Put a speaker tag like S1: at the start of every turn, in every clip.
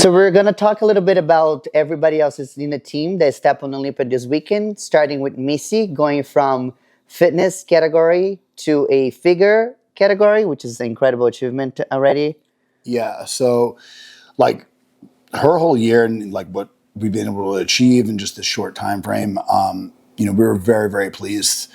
S1: So we're going to talk a little bit about everybody else that's in the team that stepped on Olympia this weekend, starting with Missy, going from fitness category to a figure category, which is an incredible achievement already.
S2: Yeah, so like her whole year and like what we've been able to achieve in just a short time frame, we were very, very pleased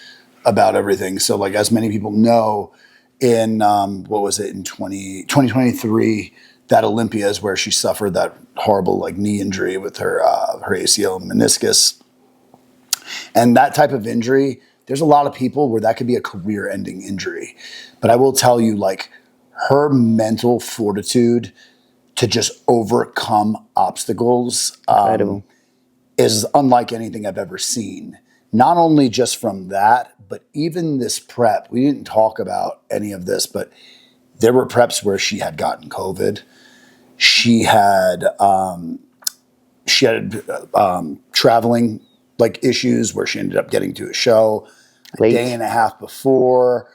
S2: about everything. So like as many people know, in what was it in 2023, that Olympia is where she suffered that horrible like knee injury with her ACL and meniscus. And that type of injury, there's a lot of people where that could be a career-ending injury. But I will tell you, like, her mental fortitude to just overcome obstacles is unlike anything I've ever seen. Not only just from that, but even this prep. We didn't talk about any of this, but there were preps where she had gotten COVID. She had traveling like issues where she ended up getting to a show a day and a half before.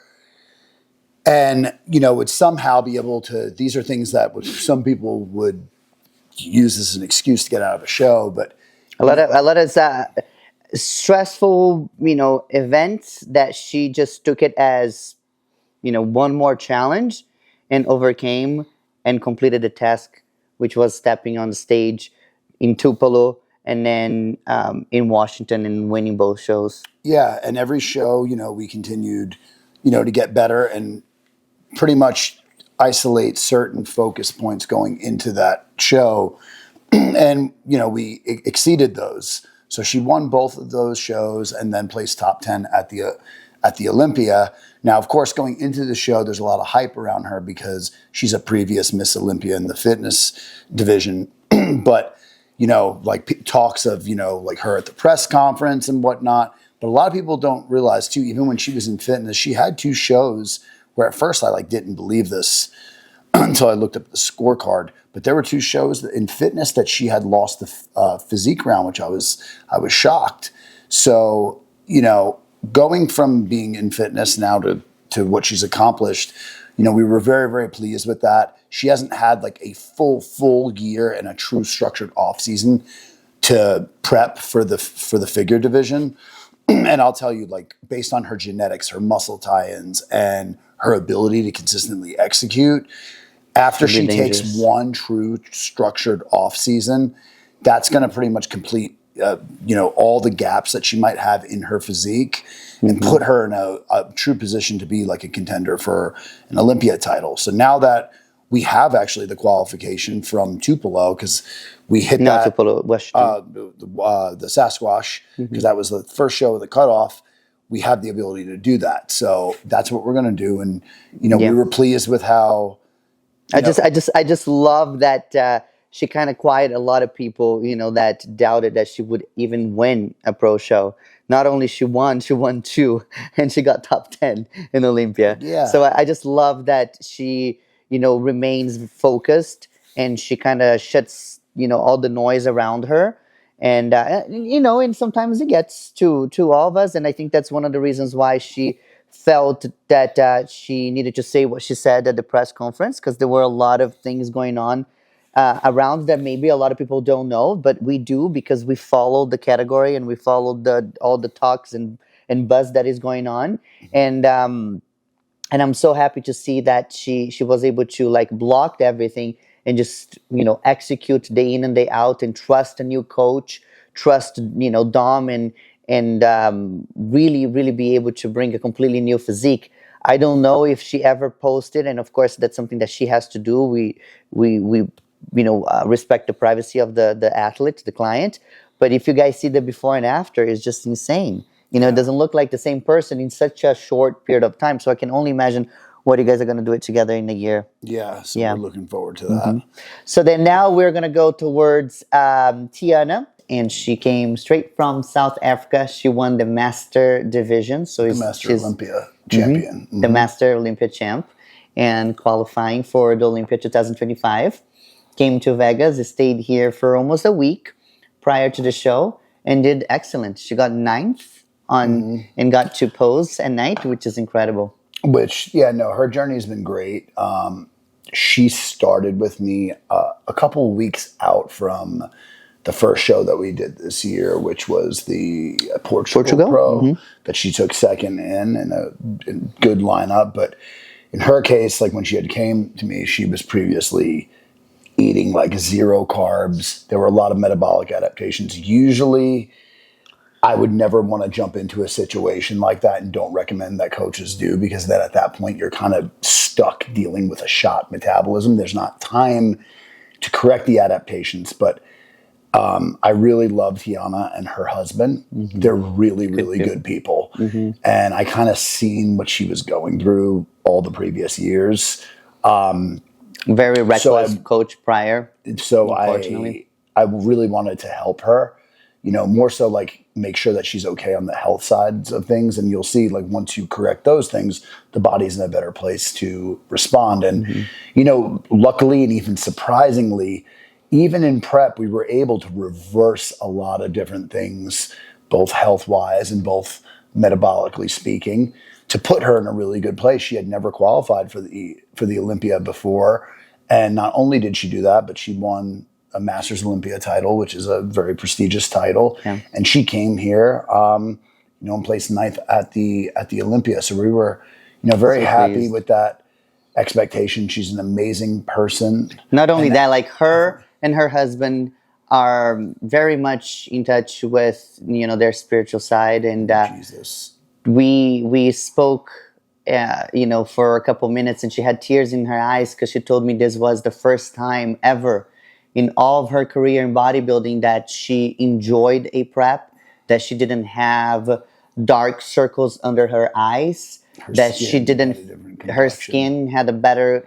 S2: And, would somehow be able to, these are things that some people would use as an excuse to get out of a show, but
S1: a lot of stressful, events that she just took it as, one more challenge and overcame and completed the task, which was stepping on the stage in Tupelo and then in Washington and winning both shows.
S2: Yeah, and every show, we continued, to get better and pretty much isolate certain focus points going into that show. And, we exceeded those. So she won both of those shows and then placed top 10 at the Olympia. Now, of course, going into the show, there's a lot of hype around her because she's a previous Miss Olympia in the fitness division. But, like talks of, like her at the press conference and whatnot. But a lot of people don't realize too, even when she was in fitness, she had 2 shows where at first I didn't believe this until I looked up the scorecard. But there were 2 shows in fitness that she had lost the physique round, which I was shocked. So, going from being in fitness now to what she's accomplished, we were very, very pleased with that. She hasn't had like a full year and a true structured off season to prep for the figure division. And I'll tell you, like, based on her genetics, her muscle tie-ins, and her ability to consistently execute, after she takes one true structured off season, that's going to pretty much complete, all the gaps that she might have in her physique and put her in a true position to be like a contender for an Olympia title. So now that we have actually the qualification from Tupelo, because we hit
S1: Tupelo,
S2: the Sasquatch, because that was the first show of the cutoff. We have the ability to do that. So that's what we're going to do. And, we were pleased with how,
S1: I just love that she kind of quieted a lot of people, that doubted that she would even win a pro show. Not only she won 2, and she got top 10 in Olympia.
S2: Yeah.
S1: So I just love that she, remains focused, and she kind of shuts, all the noise around her. And, and sometimes it gets to all of us. And I think that's one of the reasons why she felt that she needed to say what she said at the press conference, because there were a lot of things going on around that maybe a lot of people don't know, but we do, because we followed the category and we followed all the talks and buzz that is going on. And I'm so happy to see that she was able to like block everything and just, execute day in and day out and trust a new coach, trust, Dom, and really, really be able to bring a completely new physique. I don't know if she ever posted, and of course that's something that she has to do. We respect the privacy of the athlete, the client. But if you guys see the before and after, it's just insane. It doesn't look like the same person in such a short period of time. So I can only imagine what you guys are going to do it together in a year.
S2: Yeah, so we're looking forward to that.
S1: So then now we're going to go towards Tiana. And she came straight from South Africa. She won the Master Division. So
S2: the Master Olympia champion.
S1: The Master Olympia champ. And qualifying for the Olympia 2025. Came to Vegas, stayed here for almost a week prior to the show, and did excellent. She got 9th and got to pose at night, which is incredible.
S2: Which, her journey has been great. she started with me a couple of weeks out from the first show that we did this year, which was the Portugal Pro that she took second in a good lineup. But in her case, like when she had came to me, she was previously eating like 0 carbs. There were a lot of metabolic adaptations. Usually I would never want to jump into a situation like that, and don't recommend that coaches do, because then at that point you're kind of stuck dealing with a shot metabolism. There's not time to correct the adaptations. But I really love Tiana and her husband. They're really, really good people. And I kind of seen what she was going through all the previous years.
S1: Very reckless coach prior.
S2: So I really wanted to help her, you know, more so like make sure that she's okay on the health sides of things. And you'll see, like, once you correct those things, the body's in a better place to respond. And, you know, luckily and even surprisingly, even in prep, we were able to reverse a lot of different things, both health-wise and both metabolically speaking, to put her in a really good place. She had never qualified for the Olympia before. And not only did she do that, but she won a Masters Olympia title, which is a very prestigious title. Yeah. And she came here, you know, and placed 9th at the Olympia. So we were, you know, very happy with that expectation. She's an amazing person.
S1: Not only that, like her and her husband are very much in touch with, you know, their spiritual side. And we spoke, you know, for a couple minutes, and she had tears in her eyes because she told me this was the first time ever in all of her career in bodybuilding that she enjoyed a prep, that she didn't have dark circles under her eyes, that she didn't, her skin had a better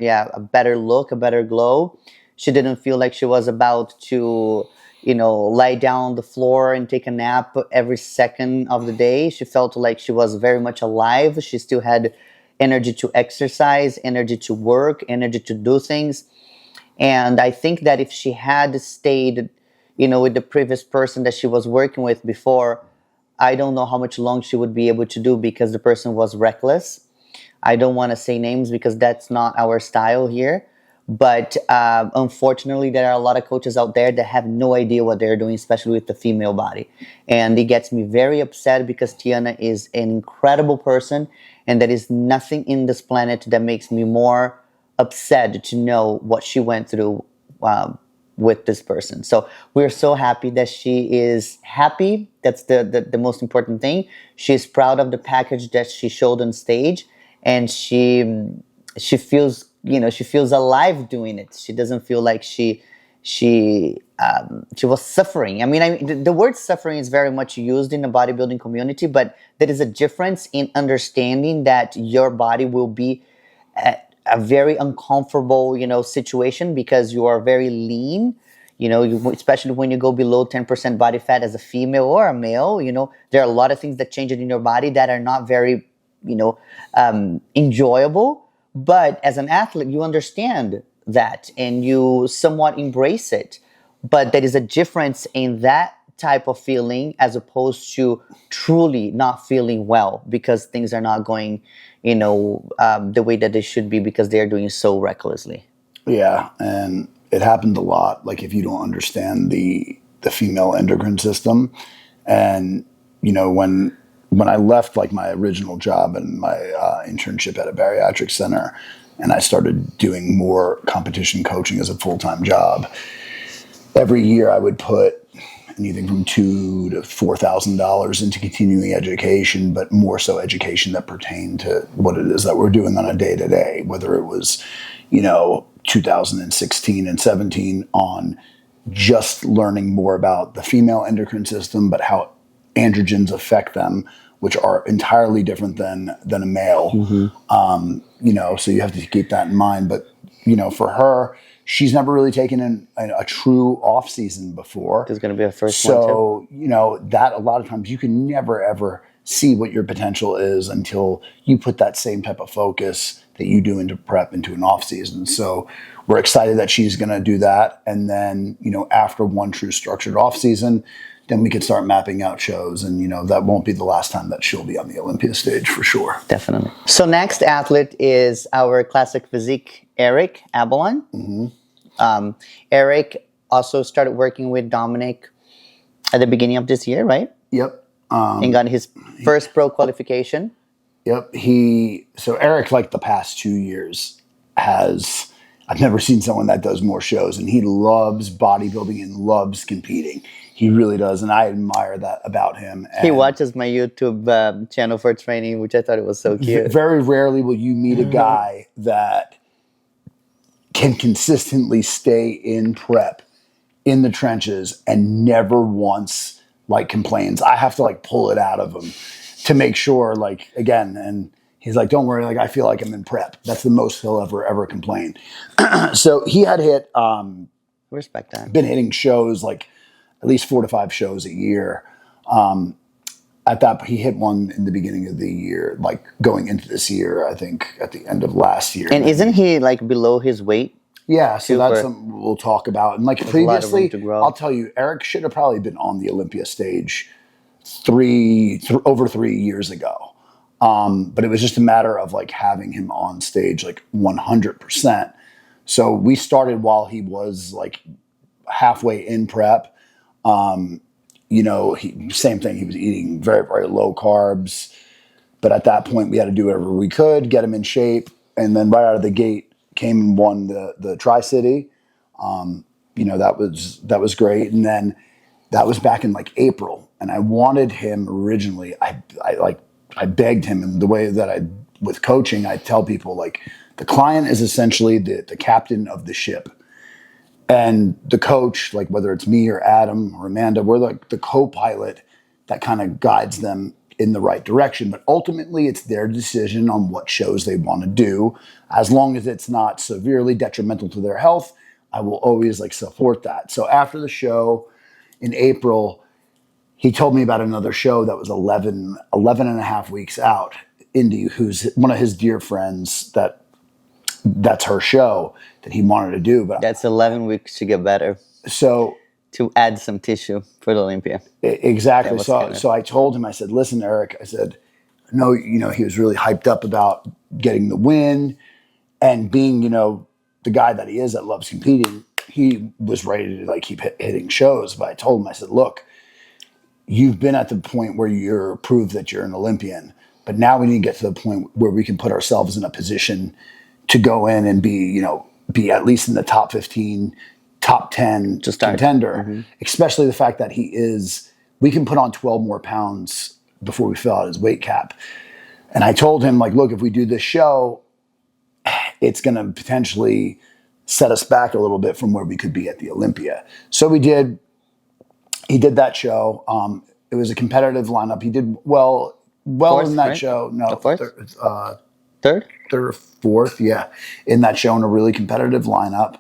S1: look, a better glow. She didn't feel like she was about to, you know, lie down on the floor and take a nap every second of the day. She felt like she was very much alive. She still had energy to exercise, energy to work, energy to do things. And I think that if she had stayed, you know, with the previous person that she was working with before, I don't know how much long she would be able to do, because the person was reckless. I don't want to say names because that's not our style here. But unfortunately, there are a lot of coaches out there that have no idea what they're doing, especially with the female body. And it gets me very upset, because Tiana is an incredible person, and there is nothing in this planet that makes me more upset to know what she went through with this person. So we're so happy that she is happy. That's the most important thing. She's proud of the package that she showed on stage, and she feels, you know, she feels alive doing it. She doesn't feel like she was suffering. I mean, the word suffering is very much used in the bodybuilding community, but there is a difference in understanding that your body will be a very uncomfortable, you know, situation, because you are very lean. You know, especially when you go below 10% body fat as a female or a male, you know, there are a lot of things that change in your body that are not very, you know, enjoyable. But as an athlete, you understand that and you somewhat embrace it. But there is a difference in that type of feeling as opposed to truly not feeling well because things are not going, you know, the way that they should be, because they're doing so recklessly.
S2: Yeah, and it happened a lot. Like, if you don't understand the female endocrine system, and you know, when I left like my original job and my internship at a bariatric center, and I started doing more competition coaching as a full-time job, every year I would put anything from $2,000 to $4,000 into continuing education, but more so education that pertained to what it is that we're doing on a day-to-day, whether it was, you know, 2016 and 17 on just learning more about the female endocrine system, but how androgens affect them, which are entirely different than a male. Mm-hmm. You know, so you have to keep that in mind. But, you know, for her, she's never really taken a true off season before.
S1: There's going to be a first
S2: one
S1: too.
S2: So, you know, that a lot of times you can never, ever see what your potential is until you put that same type of focus that you do into prep into an off season. So we're excited that she's going to do that. And then, you know, after one true structured off season, then we can start mapping out shows. And, you know, that won't be the last time that she'll be on the Olympia stage for sure.
S1: Definitely. So next athlete is our classic physique Eric Abalon. Eric also started working with Dominick at the beginning of this year, right?
S2: Yep.
S1: And got his first pro qualification.
S2: Yep. So Eric, like the past 2 years, I've never seen someone that does more shows, and he loves bodybuilding and loves competing. He really does, and I admire that about him. And
S1: he watches my YouTube channel for training, which I thought it was so cute.
S2: Very rarely will you meet a guy that can consistently stay in prep, in the trenches, and never once like complains. I have to like pull it out of him to make sure, like, again, and he's like, don't worry, like, I feel like I'm in prep. That's the most he'll ever complain. So he had hit,
S1: respect that.
S2: Been hitting shows, like at least 4 to 5 shows a year. At that, he hit one in the beginning of the year, like going into this year, I think at the end of last year.
S1: And isn't he like below his weight?
S2: Yeah, so that's something we'll talk about. And like previously,
S1: to
S2: I'll tell you, Eric should have probably been on the Olympia stage over 3 years ago. But it was just a matter of like having him on stage like 100%. So we started while he was like halfway in prep. Same thing. He was eating very, very low carbs. But at that point, we had to do whatever we could, get him in shape. And then right out of the gate, came and won the Tri-City. That was great. And then that was back in like April. And I wanted him originally, I begged him, and the way that with coaching, I tell people like the client is essentially the captain of the ship. And the coach, like whether it's me or Adam or Amanda, we're like the co-pilot that kind of guides them in the right direction. But ultimately, it's their decision on what shows they want to do. As long as it's not severely detrimental to their health, I will always like support that. So after the show in April, he told me about another show that was 11 and a half weeks out. Indy, who's one of his dear friends, that's her show that he wanted to do. But
S1: that's 11 weeks to get better.
S2: So
S1: to add some tissue for the Olympia.
S2: Exactly. So I told him, I said, listen, Eric, I said, no, he was really hyped up about getting the win and being, the guy that he is that loves competing. He was ready to like keep hitting shows. But I told him, I said, look, you've been at the point where you're proved that you're an Olympian, but now we need to get to the point where we can put ourselves in a position to go in and be at least in the top 15, top 10 contender, especially the fact that we can put on 12 more pounds before we fill out his weight cap. And I told him, like, look, if we do this show, it's going to potentially set us back a little bit from where we could be at the Olympia. So he did that show. It was a competitive lineup. He did well fourth, in that right? Show. No,
S1: third
S2: or fourth. Yeah. In that show, in a really competitive lineup.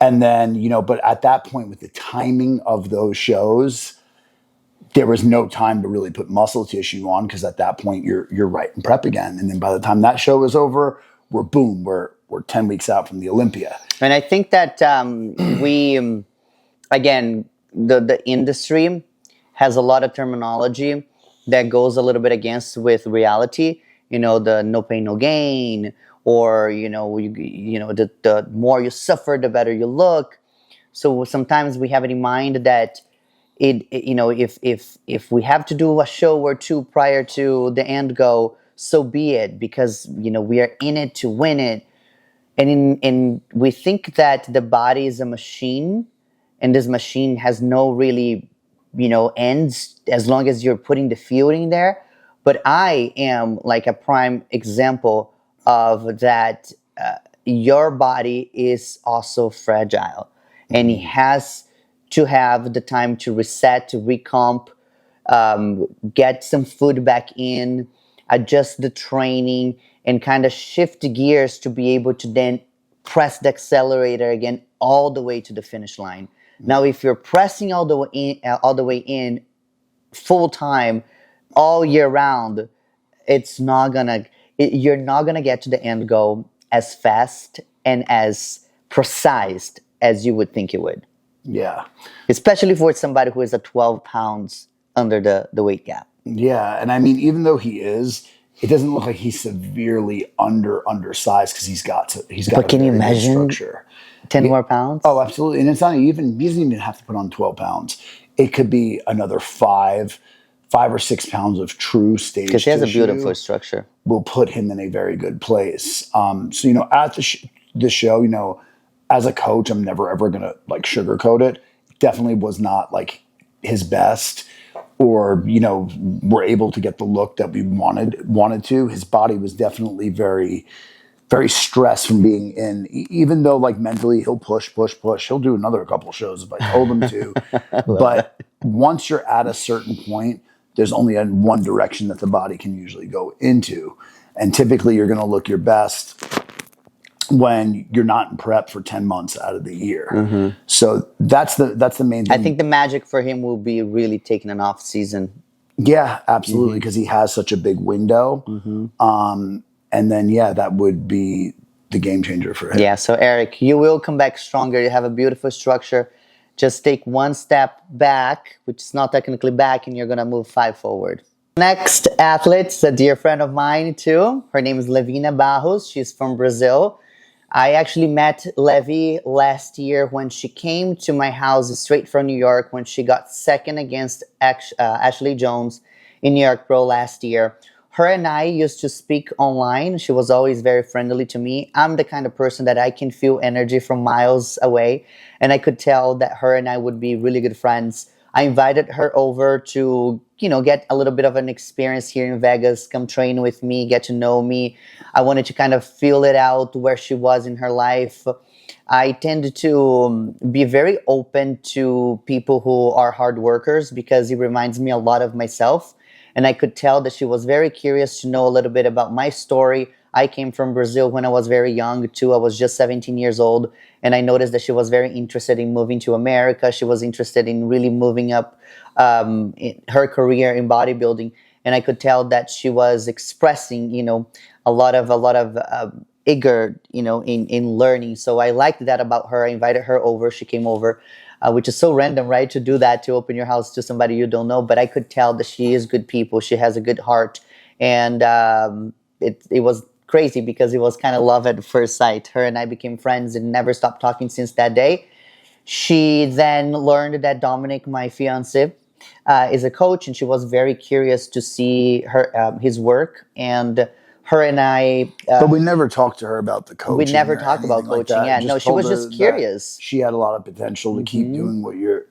S2: And then, but at that point with the timing of those shows, there was no time to really put muscle tissue on, because at that point you're right in prep again. And then by the time that show was over, we're 10 weeks out from the Olympia.
S1: And I think that again, the industry has a lot of terminology that goes a little bit against with reality. The no pain, no gain, or the more you suffer, the better you look. So sometimes we have it in mind that if we have to do a show or two prior to the end goal, so be it, because we are in it to win it. And we think that the body is a machine, and this machine has no really ends as long as you're putting the fuel in there. But I am like a prime example of that. Your body is also fragile, and it has to have the time to reset, to recomp, get some food back in, adjust the training, and kind of shift gears to be able to then press the accelerator again all the way to the finish line. Now, if you're pressing all the way in full time all year round, you're not gonna get to the end goal as fast and as precise as you would think you would.
S2: Yeah.
S1: Especially for somebody who is at 12 pounds under the weight gap.
S2: Yeah. And I mean, even though he is, it doesn't look like he's severely undersized because he's got
S1: But can you
S2: very good
S1: imagine
S2: structure.
S1: 10 more pounds?
S2: Oh, absolutely. And it's not even, he doesn't even have to put on 12 pounds. It could be another 5 or 6 pounds of true stage
S1: Because he has a
S2: tissue
S1: beautiful structure.
S2: will put him in a very good place. So, at the show, as a coach, I'm never ever going to like sugarcoat it. Definitely was not like his best, or, we're able to get the look that we wanted to. His body was definitely very, very stressed from being in, even though like mentally he'll push. He'll do another couple shows if I told him to. But once you're at a certain point, there's only one direction that the body can usually go into. And typically you're going to look your best when you're not in prep for 10 months out of the year. So that's the main thing.
S1: I think the magic for him will be really taking an off season.
S2: Yeah, absolutely. Because he has such a big window. And then, that would be the game changer for him.
S1: Yeah, so Eric, you will come back stronger. You have a beautiful structure. Just take one step back, which is not technically back, and you're going to move 5 forward. Next athlete is a dear friend of mine too. Her name is Levina Barros. She's from Brazil. I actually met Levy last year when she came to my house straight from New York when she got second against Ashley Jones in New York Pro last year. Her and I used to speak online. She was always very friendly to me. I'm the kind of person that I can feel energy from miles away. And I could tell that her and I would be really good friends. I invited her over to, get a little bit of an experience here in Vegas, come train with me, get to know me. I wanted to kind of feel it out where she was in her life. I tend to be very open to people who are hard workers because it reminds me a lot of myself. And I could tell that she was very curious to know a little bit about my story. I came from Brazil when I was very young too. I was just 17 years old. And I noticed that she was very interested in moving to America. She was interested in really moving up in her career in bodybuilding. And I could tell that she was expressing, a lot of eager, in learning. So I liked that about her. I invited her over. She came over. Which is so random, right? To do that, to open your house to somebody you don't know. But I could tell that she is good people. She has a good heart. And it was crazy because it was kind of love at first sight. Her and I became friends and never stopped talking since that day. She then learned that Dominick, my fiance, is a coach. And she was very curious to see his work. And her and I...
S2: but we never talked to her about the coaching.
S1: We never talked about coaching.
S2: Like
S1: No, she was just curious.
S2: She had a lot of potential to keep doing what you're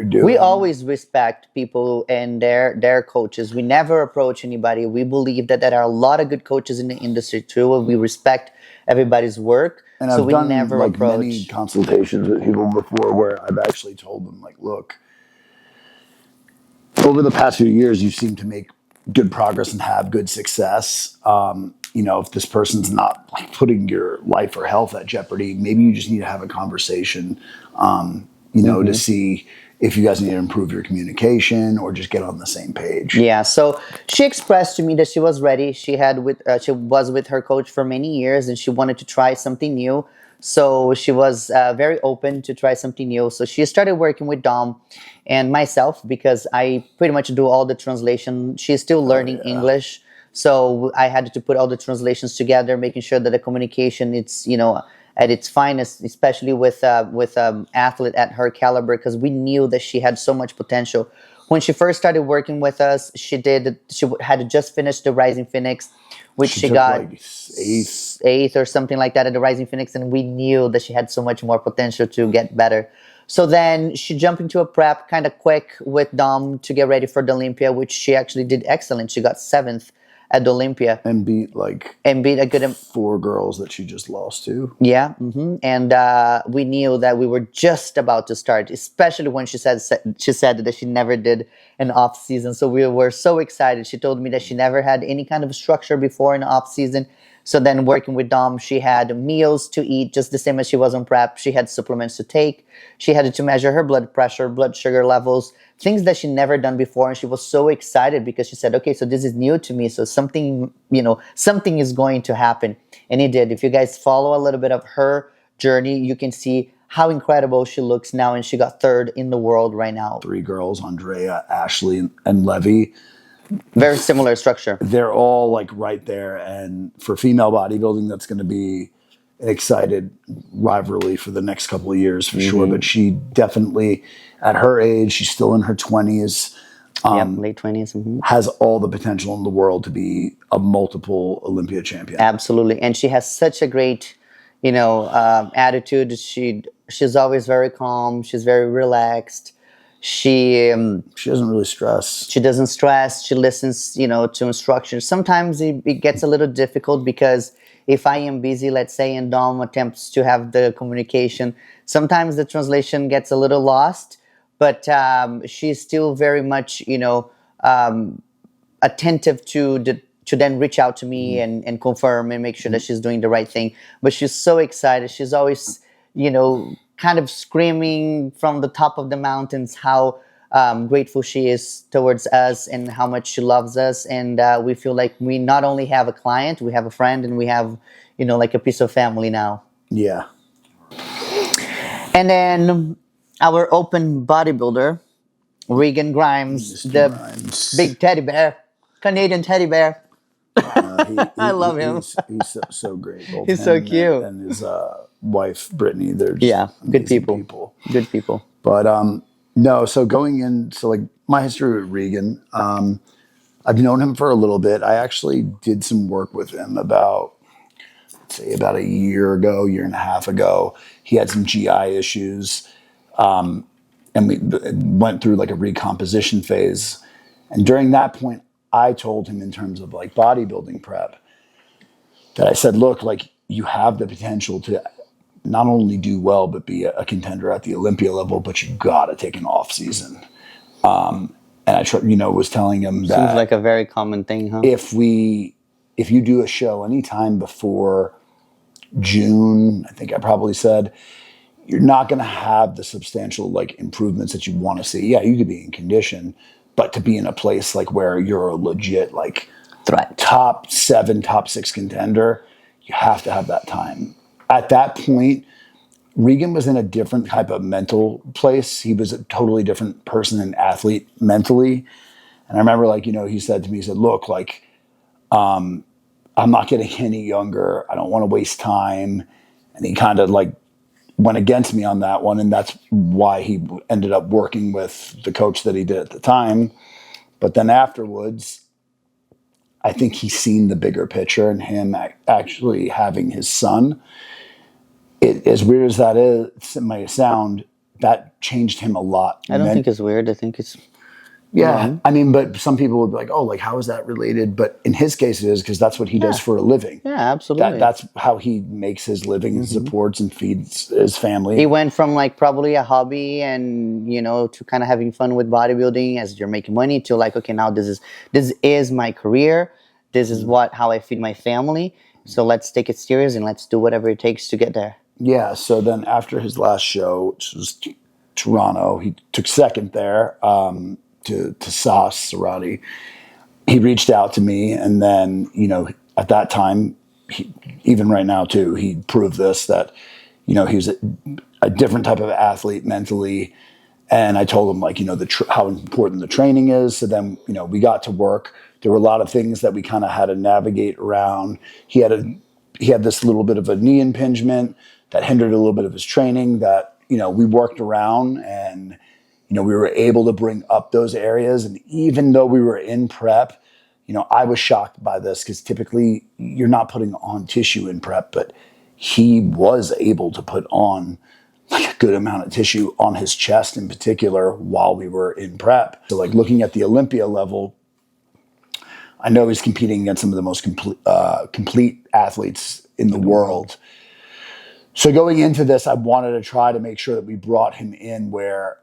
S2: doing.
S1: We always respect people and their coaches. We never approach anybody. We believe that there are a lot of good coaches in the industry too. And we respect everybody's work.
S2: And
S1: so
S2: I've
S1: we
S2: done
S1: never
S2: like
S1: approach.
S2: many consultations with people before where I've actually told them, like, look, over the past few years, you seem to make good progress and have good success. If this person's not like putting your life or health at jeopardy, maybe you just need to have a conversation, to see if you guys need to improve your communication or just get on the same page.
S1: Yeah. So she expressed to me that she was ready. She was with her coach for many years and she wanted to try something new. So she was very open to try something new. So she started working with Dom and myself because I pretty much do all the translation. She's still learning English. So I had to put all the translations together, making sure that the communication it's at its finest, especially with athlete at her caliber, because we knew that she had so much potential. When she first started working with us, she had just finished the Rising Phoenix, which she got
S2: like
S1: eighth or something like that at the Rising Phoenix, and we knew that she had so much more potential to get better. So then she jumped into a prep kind of quick with Dom to get ready for the Olympia, which she actually did excellent. She got 7th at the Olympia.
S2: And beat
S1: a good
S2: 4 girls that she just lost to.
S1: Yeah. And we knew that we were just about to start, especially when she said that she never did an off season. So we were so excited. She told me that she never had any kind of structure before in off season. So then working with Dom, she had meals to eat just the same as she was on prep. She had supplements to take. She had to measure her blood pressure, blood sugar levels, things that she never done before. And she was so excited because she said, okay, so this is new to me. So something is going to happen. And it did. If you guys follow a little bit of her journey, you can see how incredible she looks now. And she got 3rd in the world right now.
S2: 3 girls, Andrea, Ashley, and Levy.
S1: Very similar structure.
S2: They're all like right there. And for female bodybuilding, that's going to be an excited rivalry for the next couple of years for sure. But she definitely, at her age, she's still in her 20s.
S1: Late 20s.
S2: Has all the potential in the world to be a multiple Olympia champion.
S1: Absolutely. And she has such a great, attitude. She's always very calm. She's very relaxed. She
S2: doesn't really stress.
S1: She doesn't stress. She listens, to instructions. Sometimes it gets a little difficult because if I am busy, let's say, and Dom attempts to have the communication, sometimes the translation gets a little lost. But she's still very much, attentive to then reach out to me and confirm and make sure that she's doing the right thing. But she's so excited. She's always, kind of screaming from the top of the mountains how grateful she is towards us and how much she loves us. And we feel like we not only have a client, we have a friend, and we have, like a piece of family now.
S2: Yeah.
S1: And then our open bodybuilder, Regan Grimes, big teddy bear, Canadian teddy bear. I love him.
S2: He's so great. Both
S1: he's so cute.
S2: And his wife, Brittany, they're just
S1: good people. Good people.
S2: But no, so going in, so like my history with Regan, I've known him for a little bit. I actually did some work with him about a year and a half ago. He had some GI issues. And we went through like a recomposition phase. And during that point, I told him in terms of like bodybuilding prep that I said, look, like you have the potential to not only do well, but be a contender at the Olympia level, but you got to take an off season. And I was telling him that
S1: seems like a very common thing, huh?
S2: If you do a show anytime before June, I think I probably said, you're not going to have the substantial like improvements that you want to see. Yeah, you could be in condition, but to be in a place like where you're a legit like top 7, top 6 contender, you have to have that time. At that point, Regan was in a different type of mental place. He was a totally different person and athlete mentally. And I remember he said to me, he said, look, like, I'm not getting any younger. I don't want to waste time. And he kind of like went against me on that one. And that's why he ended up working with the coach that he did at the time. But then afterwards, I think he's seen the bigger picture and him actually having his son. As weird as that is, it might sound, that changed him a lot.
S1: I don't think it's weird. I think it's...
S2: Yeah. I mean, but some people would be like, oh, like, how is that related? But in his case, it is because that's what he does for a living.
S1: Yeah, absolutely.
S2: That's how he makes his living and supports and feeds his family.
S1: He went from like probably a hobby and, to kind of having fun with bodybuilding as you're making money to like, okay, now this is my career. This is how I feed my family. So let's take it serious and let's do whatever it takes to get there.
S2: Yeah. So then after his last show, which was Toronto, he took second there. To Sauce Sarati, he reached out to me, and then at that time, even right now too, he proved this that he's a different type of athlete mentally, and I told him like how important the training is. So then we got to work. There were a lot of things that we kind of had to navigate around. He had this little bit of a knee impingement that hindered a little bit of his training that we worked around and. We were able to bring up those areas. And even though we were in prep, I was shocked by this because typically you're not putting on tissue in prep, but he was able to put on like a good amount of tissue on his chest in particular while we were in prep. So like looking at the Olympia level, I know he's competing against some of the most complete athletes in the world. So going into this, I wanted to try to make sure that we brought him in where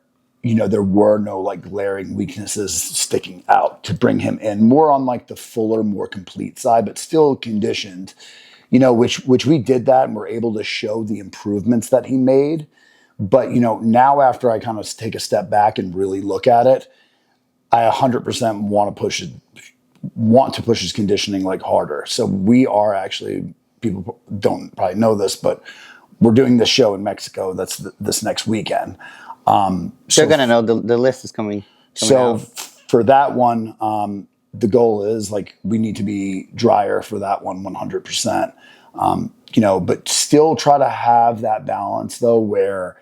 S2: there were no like glaring weaknesses sticking out to bring him in more on like the fuller, more complete side, but still conditioned, which we did that and we're able to show the improvements that he made. But, now after I kind of take a step back and really look at it, I 100% want to push his conditioning like harder. So we are actually, people don't probably know this, but we're doing this show in Mexico. That's this next weekend.
S1: They're going to know the list is coming
S2: so
S1: out.
S2: For that one, the goal is like we need to be drier for that one 100%. You know, but still try to have that balance though, where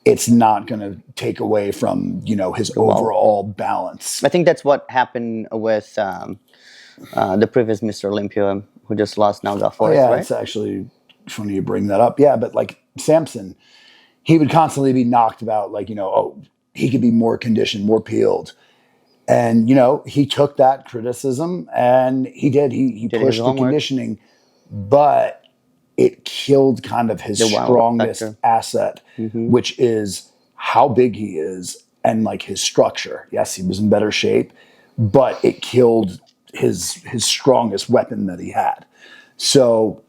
S2: it's not going to take away from, you know, his overall balance.
S1: I think that's what happened with the previous Mr. Olympia, who just lost now, got fourth,
S2: Yeah,
S1: right?
S2: it's actually funny you bring that up. Yeah, but like Samson, he would constantly be knocked about, like, you know, oh, he could be more conditioned, more peeled. And, you know, he took that criticism and he did. He
S1: Did his
S2: pushed the
S1: homework.
S2: conditioning, but it killed kind of his
S1: The wow
S2: strongest
S1: factor.
S2: asset, which is how big he is and like his structure. Yes, he was in better shape, but it killed his strongest weapon that he had. So,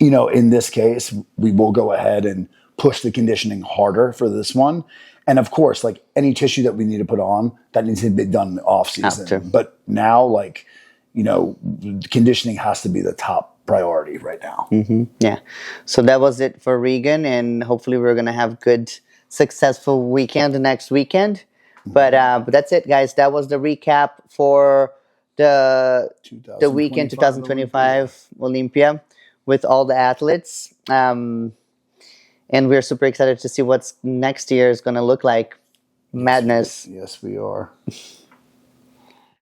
S2: you know, in this case, we will go ahead and push the conditioning harder for this one. And of course, like any tissue that we need to put on, that needs to be done off season.
S1: After.
S2: But now, like, you know, conditioning has to be the top priority right now.
S1: Yeah. So that was it for Regan, and hopefully we're gonna have good, successful weekend next weekend. But that's it, guys. That was the recap for the weekend 2025 Olympia with all the athletes. And we're super excited to see what's next year is gonna look like. Madness.
S2: Yes, we are.